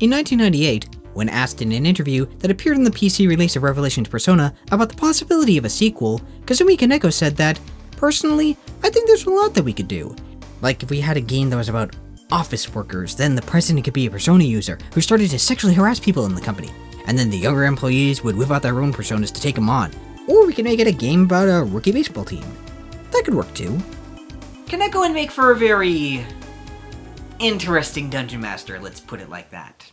In 1998, when asked in an interview that appeared in the PC release of Revelations Persona about the possibility of a sequel, Kazumi Kaneko said that, "Personally, I think there's a lot that we could do. Like if we had a game that was about office workers, then the president could be a Persona user who started to sexually harass people in the company, and then the younger employees would whip out their own personas to take them on. Or we could make it a game about a rookie baseball team. That could work too." Kaneko would make for a very interesting dungeon master, let's put it like that.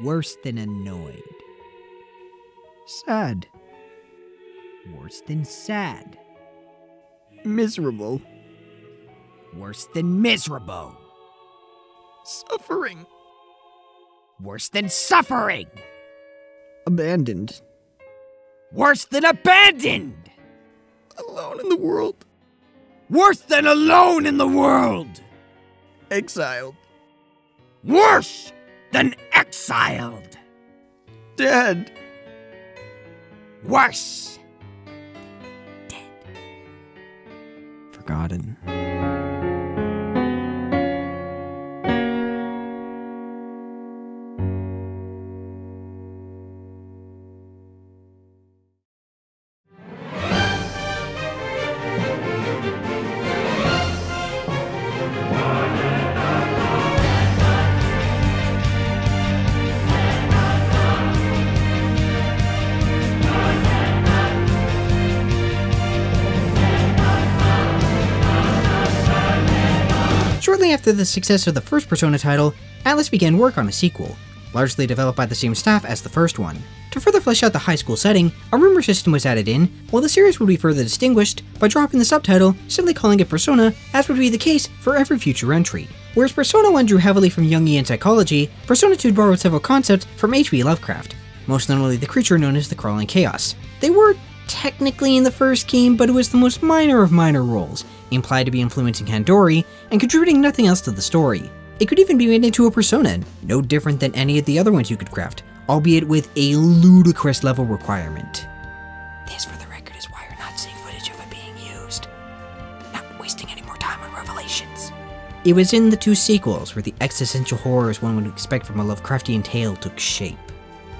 Worse than annoyed. Sad. Worse than sad. Miserable. Worse than miserable. Suffering. Worse than suffering. Abandoned. Worse than abandoned. Alone in the world. Worse than alone in the world. Exiled. Worse than exiled. Dead. Worse. Dead. Forgotten. Shortly after the success of the first Persona title, ATLUS began work on a sequel, largely developed by the same staff as the first one. To further flesh out the high school setting, a rumor system was added in, while the series would be further distinguished by dropping the subtitle, simply calling it Persona, as would be the case for every future entry. Whereas Persona 1 drew heavily from Jungian psychology, Persona 2 borrowed several concepts from H.P. Lovecraft, most notably the creature known as the Crawling Chaos. They were technically in the first game, but it was the most minor of minor roles, implied to be influencing Handori, and contributing nothing else to the story. It could even be made into a Persona, no different than any of the other ones you could craft, albeit with a ludicrous level requirement. This, for the record, is why you're not seeing footage of it being used. Not wasting any more time on Revelations. It was in the two sequels where the existential horrors one would expect from a Lovecraftian tale took shape.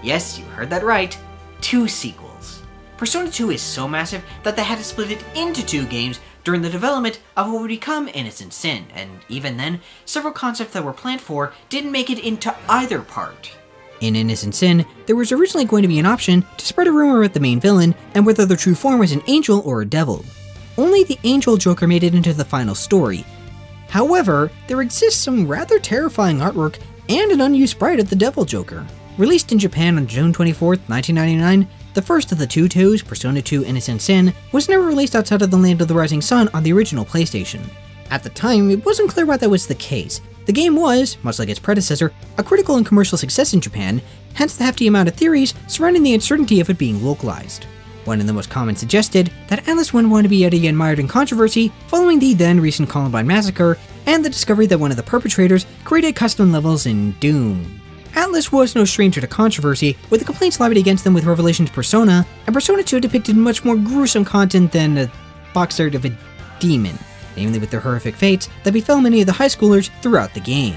Yes, you heard that right. 2 sequels. Persona 2 is so massive that they had to split it into 2 games during the development of what would become Innocent Sin, and even then, several concepts that were planned for didn't make it into either part. In Innocent Sin, there was originally going to be an option to spread a rumor about the main villain and whether their true form was an angel or a devil. Only the angel Joker made it into the final story. However, there exists some rather terrifying artwork and an unused sprite of the Devil Joker. Released in Japan on June 24, 1999, the first of the 2 twos, Persona 2 Innocent Sin, was never released outside of the Land of the Rising Sun on the original PlayStation. At the time, it wasn't clear why that was the case. The game was, much like its predecessor, a critical and commercial success in Japan, hence the hefty amount of theories surrounding the uncertainty of it being localized. One of the most common suggested that ATLUS wouldn't want to be already mired in controversy following the then recent Columbine massacre and the discovery that one of the perpetrators created custom levels in Doom. ATLUS was no stranger to controversy, with the complaints levied against them with Revelations Persona, and Persona 2 depicted much more gruesome content than a box art of a demon, namely with the horrific fates that befell many of the high schoolers throughout the game.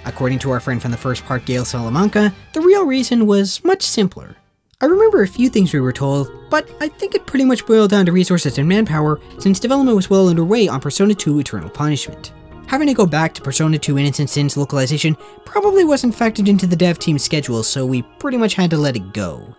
According to our friend from the first part, Gail Salamanca, the real reason was much simpler. I remember a few things we were told, but I think it pretty much boiled down to resources and manpower, since development was well underway on Persona 2 Eternal Punishment. Having to go back to Persona 2 Innocent Sin's localization probably wasn't factored into the dev team's schedule, so we pretty much had to let it go.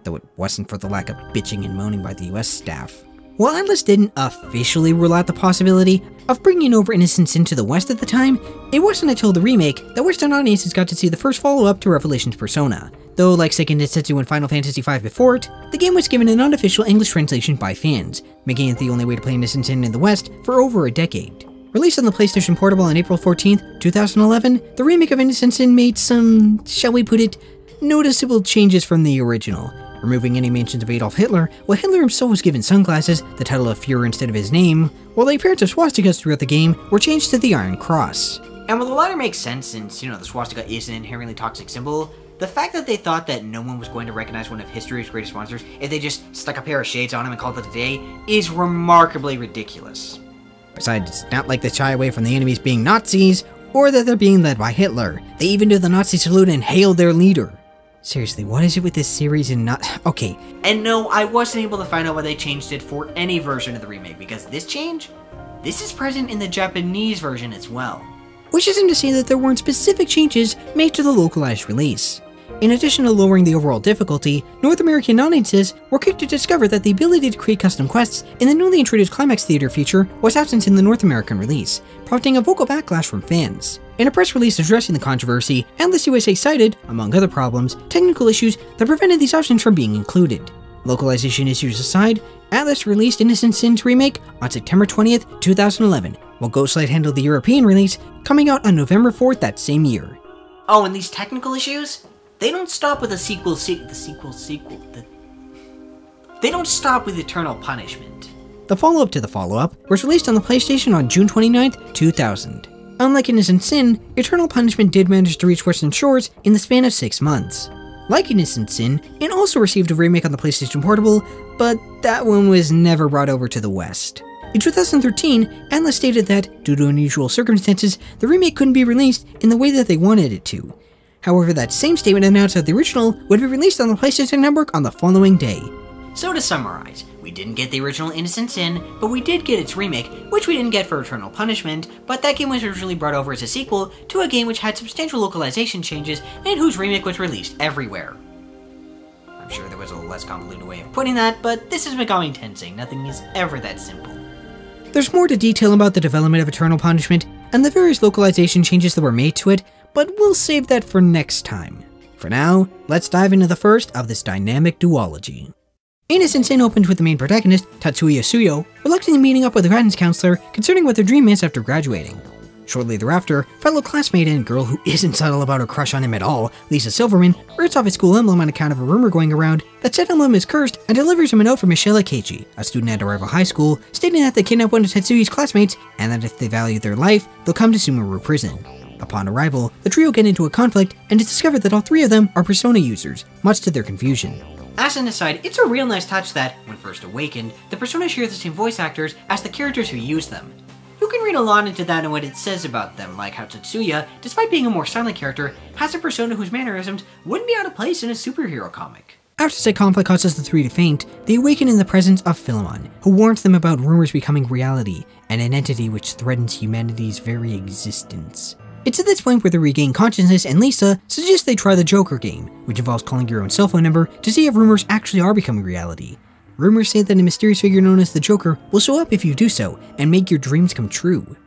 Though it wasn't for the lack of bitching and moaning by the US staff. While ATLUS didn't officially rule out the possibility of bringing over Innocent Sin to the West at the time, it wasn't until the remake that Western audiences got to see the first follow-up to Revelation's Persona. Though, like Seiken Densetsu and Final Fantasy V before it, the game was given an unofficial English translation by fans, making it the only way to play Innocent Sin in the West for over a decade. Released on the PlayStation Portable on April 14th, 2011, the remake of Innocent Sin made some, shall we put it, noticeable changes from the original, removing any mentions of Adolf Hitler, while Hitler himself was given sunglasses, the title of Führer instead of his name, while the appearance of swastikas throughout the game were changed to the Iron Cross. And while the latter makes sense since, the swastika is an inherently toxic symbol, the fact that they thought that no one was going to recognize one of history's greatest monsters if they just stuck a pair of shades on him and called it a day is remarkably ridiculous. Besides, it's not like they shy away from the enemies being Nazis, or that they're being led by Hitler. They even do the Nazi salute and hail their leader. Seriously, what is it with this series and not— okay. And no, I wasn't able to find out why they changed it for any version of the remake, because this is present in the Japanese version as well. Which isn't to say that there weren't specific changes made to the localized release. In addition to lowering the overall difficulty, North American audiences were quick to discover that the ability to create custom quests in the newly introduced Climax Theater feature was absent in the North American release, prompting a vocal backlash from fans. In a press release addressing the controversy, ATLUS USA cited, among other problems, technical issues that prevented these options from being included. Localization issues aside, ATLUS released Innocent Sin's remake on September 20th, 2011, while Ghostlight handled the European release, coming out on November 4th that same year. Oh, and these technical issues? They don't stop with They don't stop with Eternal Punishment. The follow-up to the follow-up was released on the PlayStation on June 29th, 2000. Unlike Innocent Sin, Eternal Punishment did manage to reach Western shores in the span of 6 months. Like Innocent Sin, it also received a remake on the PlayStation Portable, but that one was never brought over to the West. In 2013, ATLUS stated that, due to unusual circumstances, the remake couldn't be released in the way that they wanted it to. However, that same statement announced that the original would be released on the PlayStation Network on the following day. So to summarize, we didn't get the original Innocent Sin, but we did get its remake, which we didn't get for Eternal Punishment, but that game was originally brought over as a sequel to a game which had substantial localization changes and whose remake was released everywhere. I'm sure there was a less convoluted way of putting that, but this is Megami Tensei, nothing is ever that simple. There's more to detail about the development of Eternal Punishment and the various localization changes that were made to it, but we'll save that for next time. For now, let's dive into the first of this dynamic duology. Innocent Sin opens with the main protagonist, Tatsuya Suyo, reluctantly meeting up with the guidance counselor concerning what their dream is after graduating. Shortly thereafter, fellow classmate and girl who isn't subtle about her crush on him at all, Lisa Silverman, rips off his school emblem on account of a rumor going around that said emblem is cursed and delivers him a note from Michelle Akechi, a student at a rival high school, stating that they kidnapped one of Tatsuya's classmates and that if they value their life, they'll come to Sumeru Prison. Upon arrival, the trio get into a conflict and it's discovered that all three of them are Persona users, much to their confusion. As an aside, it's a real nice touch that, when first awakened, the Persona share the same voice actors as the characters who use them. You can read a lot into that and what it says about them, like how Tatsuya, despite being a more silent character, has a persona whose mannerisms wouldn't be out of place in a superhero comic. After said conflict causes the three to faint, they awaken in the presence of Philemon, who warns them about rumors becoming reality, and an entity which threatens humanity's very existence. It's at this point where they regain consciousness and Lisa suggests they try the Joker game, which involves calling your own cell phone number to see if rumors actually are becoming reality. Rumors say that a mysterious figure known as the Joker will show up if you do so and make your dreams come true.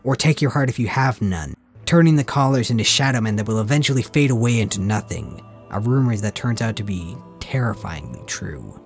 Or take your heart if you have none, turning the callers into shadow men that will eventually fade away into nothing. A rumor that turns out to be terrifyingly true.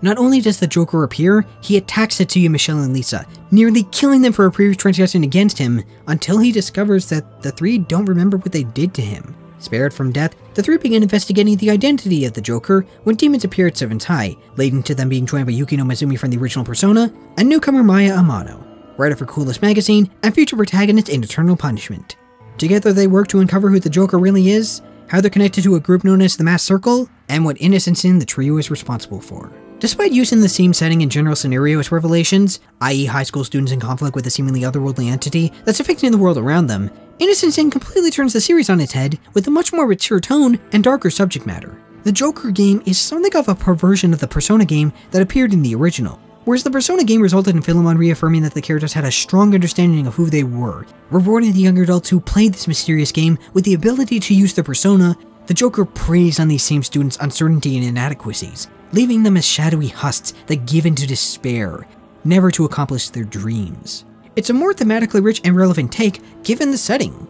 Not only does the Joker appear, he attacks Tatsuya, Michelle, and Lisa, nearly killing them for a previous transgression against him, until he discovers that the three don't remember what they did to him. Spared from death, the three begin investigating the identity of the Joker when demons appear at Seventh High, leading to them being joined by Yukino Mazumi from the original Persona, and newcomer Maya Amano, writer for Coolest Magazine, and future protagonist in Eternal Punishment. Together they work to uncover who the Joker really is, how they're connected to a group known as the Masked Circle, and what Innocent Sin the trio is responsible for. Despite using the same setting and general scenario as Revelations, i.e. high school students in conflict with a seemingly otherworldly entity that's affecting the world around them, Innocent Sin completely turns the series on its head with a much more mature tone and darker subject matter. The Joker game is something of a perversion of the Persona game that appeared in the original. Whereas the Persona game resulted in Philemon reaffirming that the characters had a strong understanding of who they were, rewarding the younger adults who played this mysterious game with the ability to use their persona, the Joker preys on these same students' uncertainty and inadequacies, leaving them as shadowy husks that give into despair, never to accomplish their dreams. It's a more thematically rich and relevant take given the setting.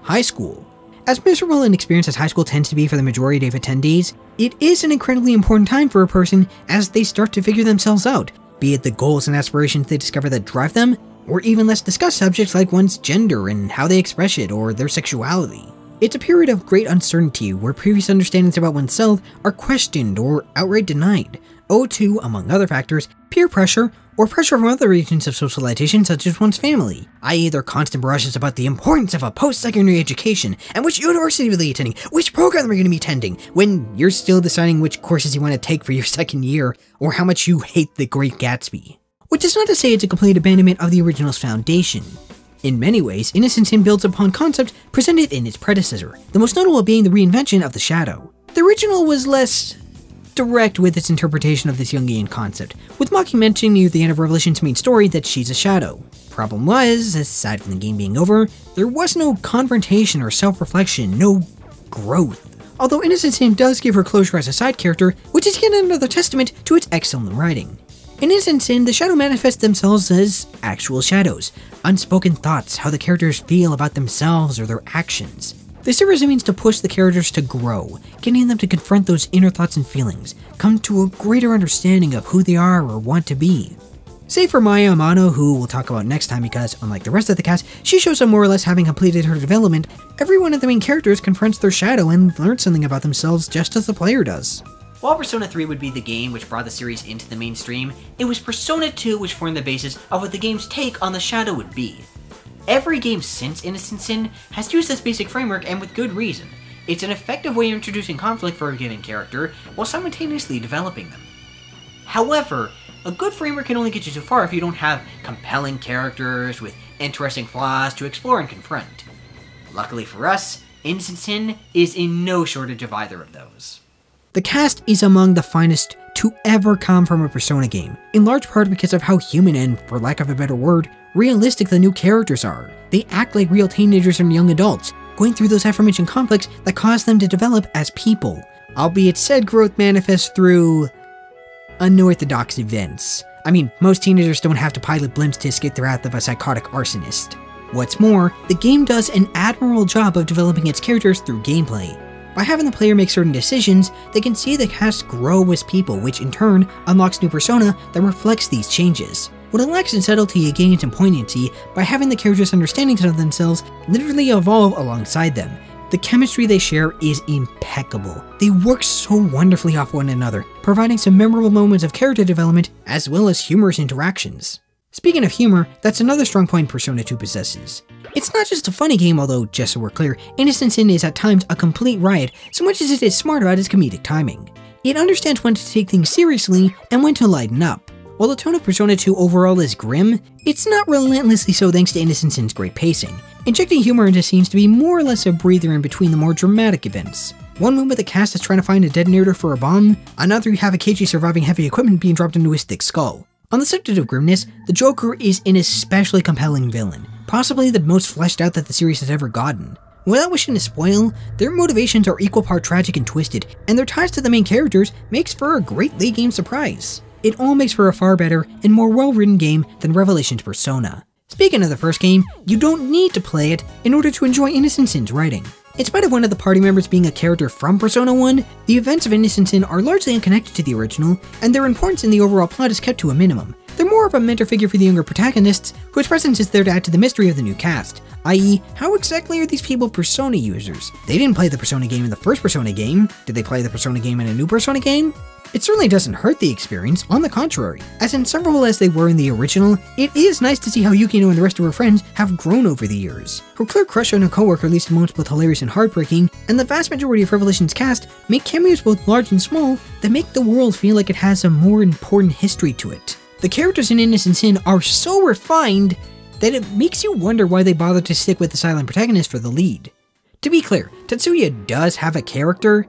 High school. As miserable an experience as high school tends to be for the majority of attendees, it is an incredibly important time for a person as they start to figure themselves out, be it the goals and aspirations they discover that drive them, or even let's discuss subjects like one's gender and how they express it or their sexuality. It's a period of great uncertainty where previous understandings about oneself are questioned or outright denied, owed to, among other factors, peer pressure or pressure from other regions of socialization such as one's family, i.e. their constant barrages about the importance of a post-secondary education and which university will be attending, which program are you going to be attending, when you're still deciding which courses you want to take for your second year or how much you hate The Great Gatsby. Which is not to say it's a complete abandonment of the original's foundation. In many ways, Innocent Sin builds upon concepts presented in its predecessor, the most notable being the reinvention of the shadow. The original was less direct with its interpretation of this Jungian concept, with Mocking mentioning near the end of Revelation's main story that she's a shadow. Problem was, aside from the game being over, there was no confrontation or self-reflection, no growth. Although Innocent Sin does give her closure as a side character, which is yet another testament to its excellent writing. In Innocent Sin, the shadow manifests themselves as actual shadows, unspoken thoughts, how the characters feel about themselves or their actions. They serve as a means to push the characters to grow, getting them to confront those inner thoughts and feelings, come to a greater understanding of who they are or want to be. Save for Maya Amano, who we'll talk about next time because, unlike the rest of the cast, she shows up more or less having completed her development, every one of the main characters confronts their shadow and learns something about themselves just as the player does. While Persona 3 would be the game which brought the series into the mainstream, it was Persona 2 which formed the basis of what the game's take on the shadow would be. Every game since Innocent Sin has used this basic framework, and with good reason. It's an effective way of introducing conflict for a given character while simultaneously developing them. However, a good framework can only get you so far if you don't have compelling characters with interesting flaws to explore and confront. Luckily for us, Innocent Sin is in no shortage of either of those. The cast is among the finest to ever come from a Persona game, in large part because of how human and, for lack of a better word, realistic the new characters are. They act like real teenagers and young adults, going through those aforementioned conflicts that cause them to develop as people, albeit said growth manifests through unorthodox events. I mean, most teenagers don't have to pilot blimps to escape the wrath of a psychotic arsonist. What's more, the game does an admirable job of developing its characters through gameplay. By having the player make certain decisions, they can see the cast grow as people, which in turn unlocks new persona that reflects these changes. What it lacks in subtlety it gains in poignancy by having the characters' understandings of themselves literally evolve alongside them. The chemistry they share is impeccable. They work so wonderfully off one another, providing some memorable moments of character development as well as humorous interactions. Speaking of humor, that's another strong point Persona 2 possesses. It's not just a funny game, although, just so we're clear, Innocent Sin is at times a complete riot so much as it is smart about its comedic timing. It understands when to take things seriously and when to lighten up. While the tone of Persona 2 overall is grim, it's not relentlessly so thanks to Innocent Sin's great pacing, injecting humor into scenes to be more or less a breather in between the more dramatic events. One moment the cast is trying to find a detonator for a bomb, another you have Akechi surviving heavy equipment being dropped into his thick skull. On the subject of grimness, the Joker is an especially compelling villain, possibly the most fleshed out that the series has ever gotten. Without wishing to spoil, their motivations are equal part tragic and twisted, and their ties to the main characters makes for a great late game surprise. It all makes for a far better and more well-written game than Revelation's Persona. Speaking of the first game, you don't need to play it in order to enjoy Innocent Sin's writing. In spite of one of the party members being a character from Persona 1, the events of Innocent Sin are largely unconnected to the original, and their importance in the overall plot is kept to a minimum. They're more of a mentor figure for the younger protagonists, whose presence is there to add to the mystery of the new cast, i.e., how exactly are these people Persona users? They didn't play the Persona game in the first Persona game. Did they play the Persona game in a new Persona game? It certainly doesn't hurt the experience, on the contrary. As inseparable as they were in the original, it is nice to see how Yukino and the rest of her friends have grown over the years. Her clear crush on her coworker leads to moments both hilarious and heartbreaking, and the vast majority of Revelation's cast make cameos both large and small that make the world feel like it has a more important history to it. The characters in Innocent Sin are so refined that it makes you wonder why they bothered to stick with the silent protagonist for the lead. To be clear, Tetsuya does have a character,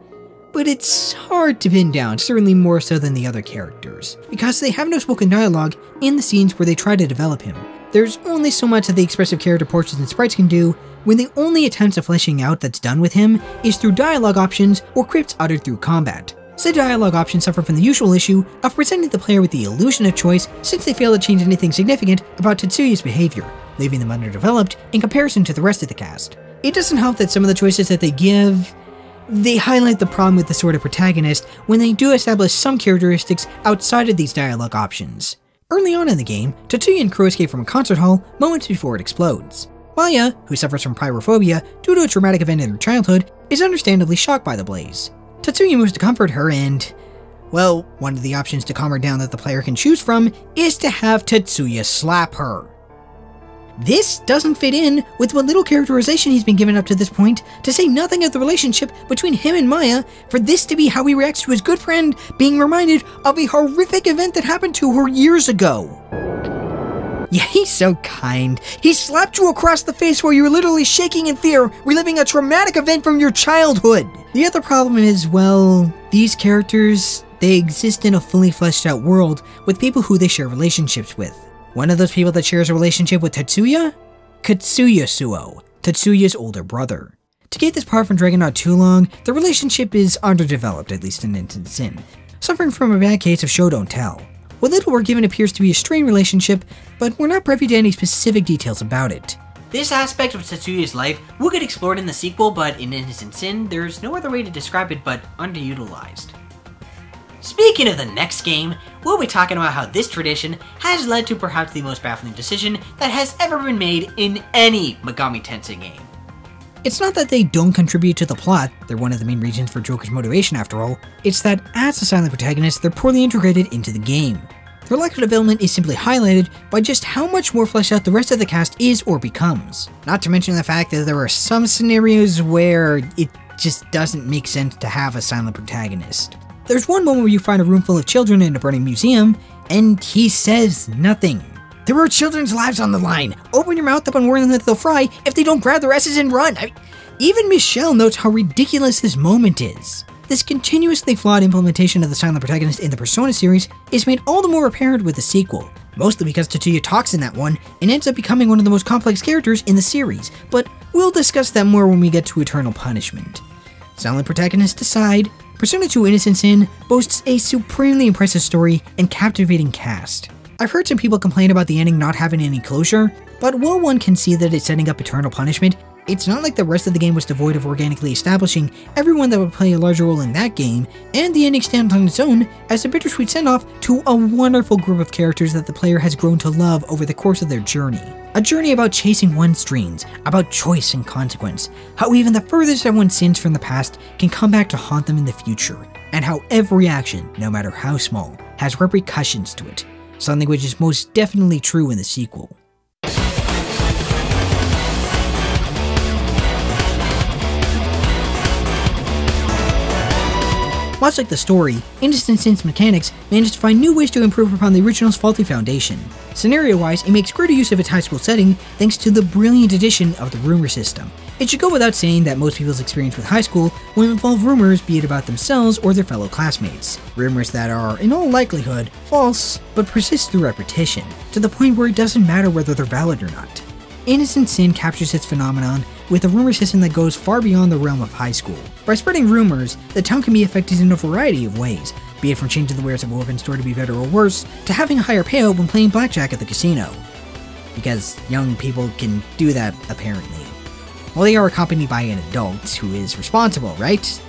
but it's hard to pin down, certainly more so than the other characters, because they have no spoken dialogue in the scenes where they try to develop him. There's only so much that the expressive character portraits and sprites can do when the only attempts at fleshing out that's done with him is through dialogue options or quips uttered through combat. Said dialogue options suffer from the usual issue of presenting the player with the illusion of choice since they fail to change anything significant about Tetsuya's behavior, leaving them underdeveloped in comparison to the rest of the cast. It doesn't help that some of the choices that they give, they highlight the problem with the sort of protagonist when they do establish some characteristics outside of these dialogue options. Early on in the game, Tetsuya and crew escape from a concert hall moments before it explodes. Maya, who suffers from pyrophobia due to a traumatic event in her childhood, is understandably shocked by the blaze. Tetsuya moves to comfort her and, well, one of the options to calm her down that the player can choose from is to have Tetsuya slap her. This doesn't fit in with what little characterization he's been given up to this point, to say nothing of the relationship between him and Maya, for this to be how he reacts to his good friend being reminded of a horrific event that happened to her years ago. Yeah, he's so kind. He slapped you across the face while you were literally shaking in fear, reliving a traumatic event from your childhood. The other problem is, well, these characters, they exist in a fully fleshed out world with people who they share relationships with. One of those people that shares a relationship with Tetsuya? Katsuya Suo, Tetsuya's older brother. To get this part from dragging on too long, the relationship is underdeveloped, at least in Instant Sin, suffering from a bad case of show don't tell. What little we're given appears to be a strained relationship, but we're not privy to any specific details about it. This aspect of Tetsuya's life will get explored in the sequel, but in Innocent Sin, there's no other way to describe it but underutilized. Speaking of the next game, we'll be talking about how this tradition has led to perhaps the most baffling decision that has ever been made in any Megami Tensei game. It's not that they don't contribute to the plot, they're one of the main reasons for Joker's motivation after all, it's that as a silent protagonist, they're poorly integrated into the game. Their lack of development is simply highlighted by just how much more fleshed out the rest of the cast is or becomes. Not to mention the fact that there are some scenarios where it just doesn't make sense to have a silent protagonist. There's one moment where you find a room full of children in a burning museum, and he says nothing. There are children's lives on the line. Open your mouth up and warn them that they'll fry if they don't grab their asses and run. Even Michelle notes how ridiculous this moment is. This continuously flawed implementation of the silent protagonist in the Persona series is made all the more apparent with the sequel, mostly because Tetsuya talks in that one and ends up becoming one of the most complex characters in the series, but we'll discuss that more when we get to Eternal Punishment. Silent protagonists aside, Persona 2 Innocent Sin boasts a supremely impressive story and captivating cast. I've heard some people complain about the ending not having any closure, but while one can see that it's setting up Eternal Punishment, it's not like the rest of the game was devoid of organically establishing everyone that would play a larger role in that game, and the ending stands on its own as a bittersweet send-off to a wonderful group of characters that the player has grown to love over the course of their journey. A journey about chasing one's dreams, about choice and consequence, how even the furthest of one's sins from the past can come back to haunt them in the future, and how every action, no matter how small, has repercussions to it, something which is most definitely true in the sequel. Much like the story, Innocent Sin's mechanics managed to find new ways to improve upon the original's faulty foundation. Scenario-wise, it makes greater use of its high school setting thanks to the brilliant addition of the rumor system. It should go without saying that most people's experience with high school will involve rumors, be it about themselves or their fellow classmates. Rumors that are, in all likelihood, false, but persist through repetition, to the point where it doesn't matter whether they're valid or not. Innocent Sin captures its phenomenon with a rumor system that goes far beyond the realm of high school. By spreading rumors, the town can be affected in a variety of ways, be it from changing the wares of a weapon store to be better or worse, to having a higher payout when playing blackjack at the casino. Because young people can do that, apparently. Well, they are accompanied by an adult who is responsible, right?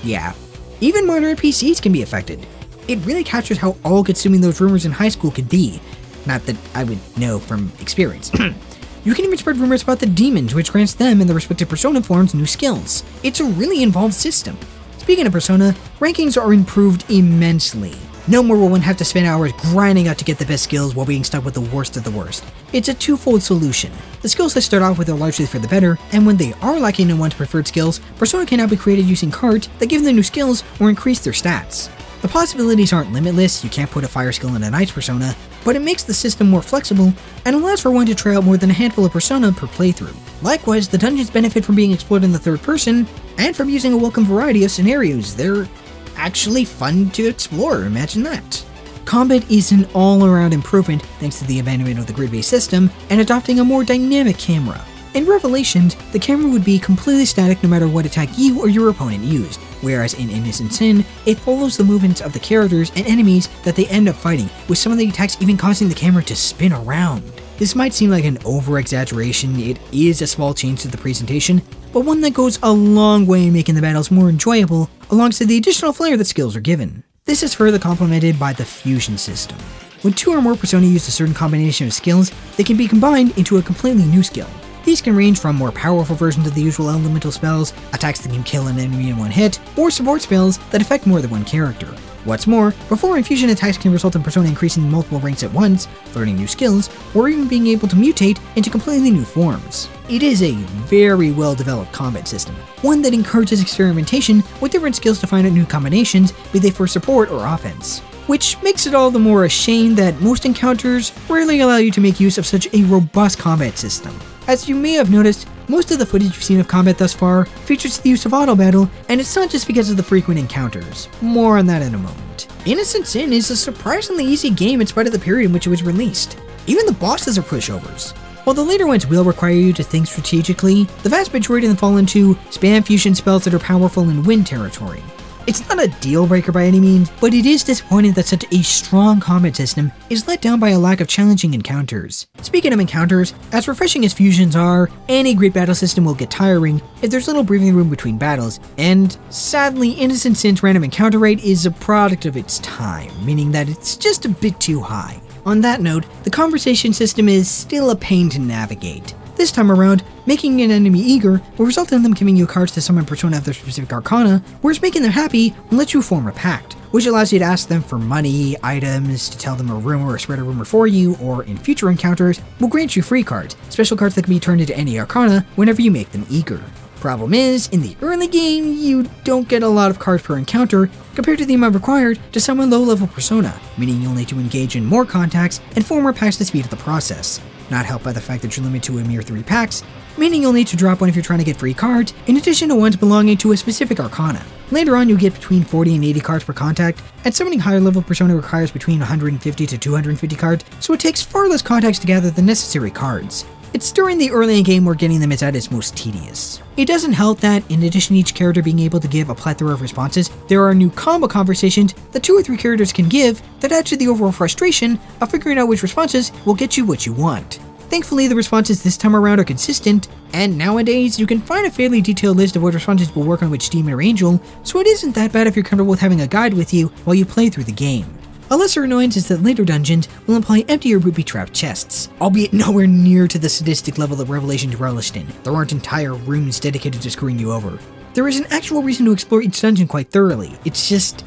Yeah. Even modern NPCs can be affected. It really captures how all-consuming those rumors in high school could be. Not that I would know from experience. You can even spread rumors about the demons, which grants them and their respective Persona forms new skills. It's a really involved system. Speaking of Persona, rankings are improved immensely. No more will one have to spend hours grinding out to get the best skills while being stuck with the worst of the worst. It's a twofold solution. The skills they start off with are largely for the better, and when they are lacking in one's preferred skills, Persona can now be created using cards that give them new skills or increase their stats. The possibilities aren't limitless, you can't put a fire skill in a knight's Persona, but it makes the system more flexible and allows for one to try out more than a handful of Persona per playthrough. Likewise, the dungeons benefit from being explored in the third person, and from using a welcome variety of scenarios. They're actually fun to explore, imagine that. Combat is an all-around improvement thanks to the abandonment of the grid-based system and adopting a more dynamic camera. In Revelations, the camera would be completely static no matter what attack you or your opponent used, whereas in Innocent Sin, it follows the movements of the characters and enemies that they end up fighting, with some of the attacks even causing the camera to spin around. This might seem like an over-exaggeration, it is a small change to the presentation, but one that goes a long way in making the battles more enjoyable, alongside the additional flair that skills are given. This is further complemented by the fusion system. When 2 or more Persona use a certain combination of skills, they can be combined into a completely new skill. These can range from more powerful versions of the usual elemental spells, attacks that can kill an enemy in one hit, or support spells that affect more than one character. What's more, before infusion attacks can result in Persona increasing multiple ranks at once, learning new skills, or even being able to mutate into completely new forms. It is a very well developed combat system, one that encourages experimentation with different skills to find out new combinations, be they for support or offense. Which makes it all the more a shame that most encounters rarely allow you to make use of such a robust combat system. As you may have noticed, most of the footage you've seen of combat thus far features the use of auto battle, and it's not just because of the frequent encounters. More on that in a moment. Innocent Sin is a surprisingly easy game in spite of the period in which it was released. Even the bosses are pushovers. While the later ones will require you to think strategically, the vast majority of them fall into spam fusion spells that are powerful in win territory. It's not a deal breaker by any means, but it is disappointing that such a strong combat system is let down by a lack of challenging encounters. Speaking of encounters, as refreshing as fusions are, any great battle system will get tiring if there's little breathing room between battles, and sadly Innocent Sin's random encounter rate is a product of its time, meaning that it's just a bit too high. On that note, the conversation system is still a pain to navigate. This time around, making an enemy eager will result in them giving you cards to summon Persona of their specific arcana, whereas making them happy will let you form a pact, which allows you to ask them for money, items, to tell them a rumor or spread a rumor for you, or in future encounters, will grant you free cards, special cards that can be turned into any arcana whenever you make them eager. Problem is, in the early game, you don't get a lot of cards per encounter compared to the amount required to summon low-level Persona, meaning you'll need to engage in more contacts and form more packs to speed up the process. Not helped by the fact that you're limited to a mere 3 packs, meaning you'll need to drop one if you're trying to get free cards, in addition to ones belonging to a specific arcana. Later on, you'll get between 40 and 80 cards per contact, and summoning higher level Persona requires between 150 to 250 cards, so it takes far less contacts to gather the necessary cards. It's during the early game where getting them is at its most tedious. It doesn't help that, in addition to each character being able to give a plethora of responses, there are new combo conversations that 2 or 3 characters can give that add to the overall frustration of figuring out which responses will get you what you want. Thankfully, the responses this time around are consistent, and nowadays you can find a fairly detailed list of what responses will work on which demon or angel, so it isn't that bad if you're comfortable with having a guide with you while you play through the game. A lesser annoyance is that later dungeons will imply empty or booby-trapped chests, albeit nowhere near to the sadistic level that Revelations relished in. There aren't entire rooms dedicated to screwing you over. There is an actual reason to explore each dungeon quite thoroughly, it's just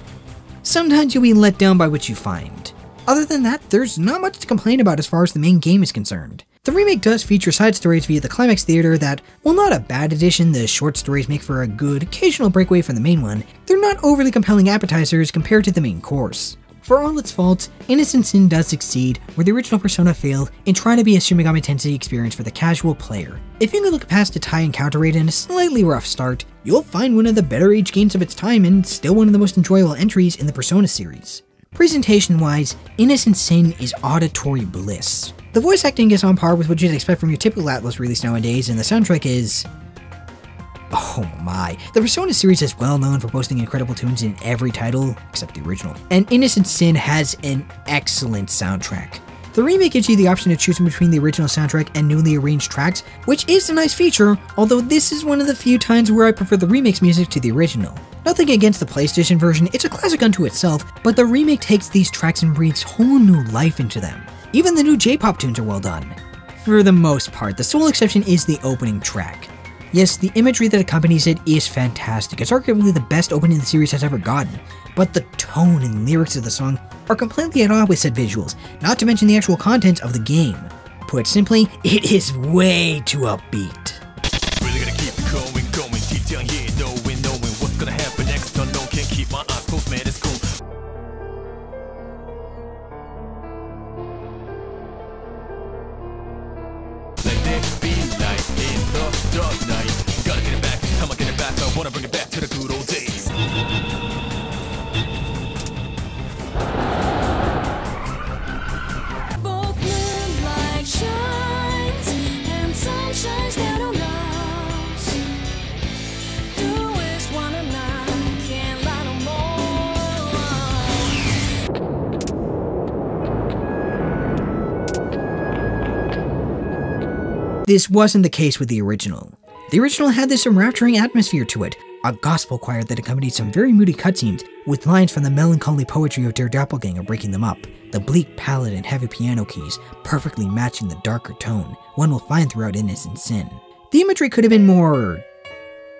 sometimes you'll be let down by what you find. Other than that, there's not much to complain about as far as the main game is concerned. The remake does feature side stories via the Climax Theater that, while not a bad addition, the short stories make for a good occasional breakaway from the main one, they're not overly compelling appetizers compared to the main course. For all its faults, Innocent Sin does succeed where the original Persona failed in trying to be a Shin Megami Tensei experience for the casual player. If you can look past its high encounter rate and a slightly rough start, you'll find one of the better age gains of its time and still one of the most enjoyable entries in the Persona series. Presentation-wise, Innocent Sin is auditory bliss. The voice acting is on par with what you'd expect from your typical ATLUS release nowadays, and the soundtrack is... oh my. The Persona series is well known for boasting incredible tunes in every title, except the original. And Innocent Sin has an excellent soundtrack. The remake gives you the option of choosing between the original soundtrack and newly arranged tracks, which is a nice feature, although this is one of the few times where I prefer the remake's music to the original. Nothing against the PlayStation version, it's a classic unto itself, but the remake takes these tracks and breathes whole new life into them. Even the new J-pop tunes are well done. For the most part, the sole exception is the opening track. Yes, the imagery that accompanies it is fantastic. It's arguably the best opening the series has ever gotten, but the tone and lyrics of the song are completely at odds with said visuals, not to mention the actual content of the game. Put simply, it is way too upbeat. Really gonna keep it going, deep down here, knowing what's gonna happen next. Unknown, can't keep my eyes closed, man, it's cool. Let there be light in the dark night. Gotta get it back, this time I get it back. I wanna bring it back to the good old days. Both moonlight shines and sun shines down This wasn't the case with the original. The original had this enrapturing atmosphere to it, a gospel choir that accompanied some very moody cutscenes, with lines from the melancholy poetry of Der Doppelganger breaking them up, the bleak palette and heavy piano keys perfectly matching the darker tone one will find throughout Innocent Sin. The imagery could have been more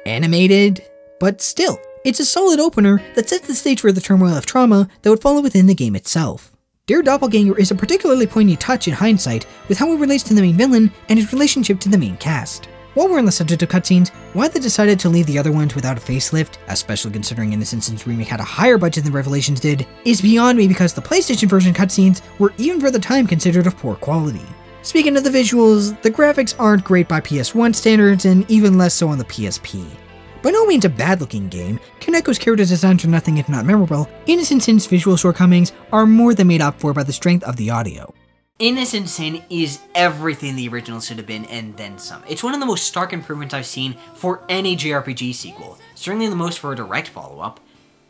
animated, but still, it's a solid opener that sets the stage for the turmoil of trauma that would follow within the game itself. Der Doppelganger is a particularly poignant touch in hindsight with how it relates to the main villain and his relationship to the main cast. While we're on the subject of cutscenes, why they decided to leave the other ones without a facelift, especially considering Innocent Sin's remake had a higher budget than Revelations did, is beyond me because the PlayStation version cutscenes were even for the time considered of poor quality. Speaking of the visuals, the graphics aren't great by PS1 standards and even less so on the PSP. By no means a bad-looking game, Kaneko's character designs are nothing if not memorable. Innocent Sin's visual shortcomings are more than made up for by the strength of the audio. Innocent Sin is everything the original should have been and then some. It's one of the most stark improvements I've seen for any JRPG sequel, certainly the most for a direct follow-up.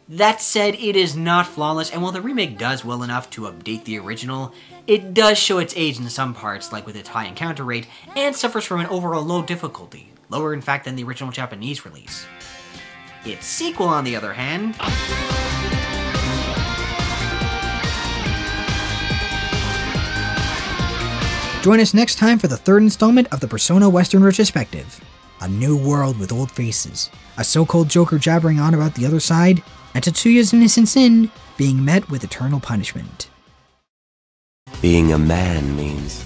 That said, it is not flawless, and while the remake does well enough to update the original, it does show its age in some parts, like with its high encounter rate, and suffers from an overall low difficulty, lower in fact than the original Japanese release. Its sequel, on the other hand, join us next time for the third installment of the Persona Western Retrospective. A new world with old faces, a so-called Joker jabbering on about the other side, and Tetsuya's Innocent Sin being met with eternal punishment. Being a man means